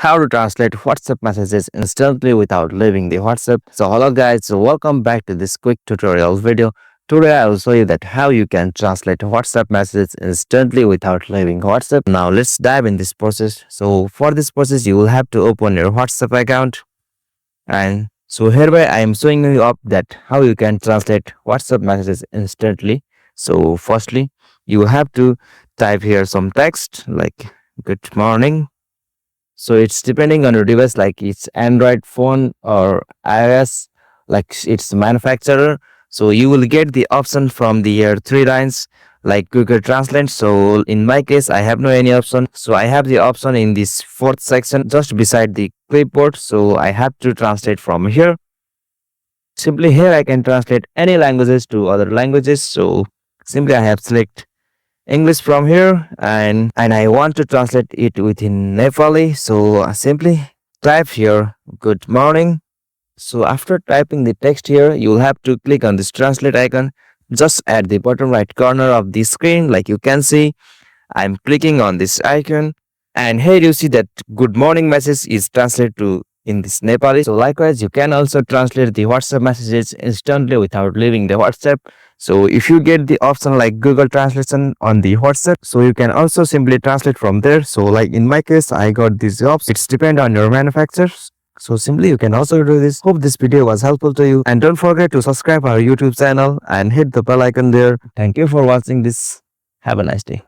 how to translate WhatsApp messages instantly without leaving the WhatsApp. So hello guys, so welcome back to this quick tutorial video. Today I will show you that how you can translate WhatsApp messages instantly without leaving WhatsApp. Now let's dive in this process. So for this process you will have to open your WhatsApp account, and so hereby I am showing you up that how you can translate WhatsApp messages instantly. So firstly you have to type here some text like good morning. So it's depending on your device, like it's Android phone or iOS, like its manufacturer. So you will get the option from the three lines like Google Translate. So in my case, I have no any option. So I have the option in this fourth section just beside the clipboard. So I have to translate from here. Simply here I can translate any languages to other languages. So simply I have select English from here, and I want to translate it within Nepali. So simply type here good morning. So after typing the text here, you will have to click on this translate icon just at the bottom right corner of the screen. Like you can see, I'm clicking on this icon, and here you see that good morning message is translated to in this Nepali. So likewise, you can also translate the WhatsApp messages instantly without leaving the WhatsApp. So if you get the option like Google Translation on the WhatsApp, so you can also simply translate from there. So like in my case, I got these options. It's depend on your manufacturers. So simply you can also do this. Hope this video was helpful to you, and don't forget to subscribe our YouTube channel and hit the bell icon there. Thank you for watching this. Have a nice day.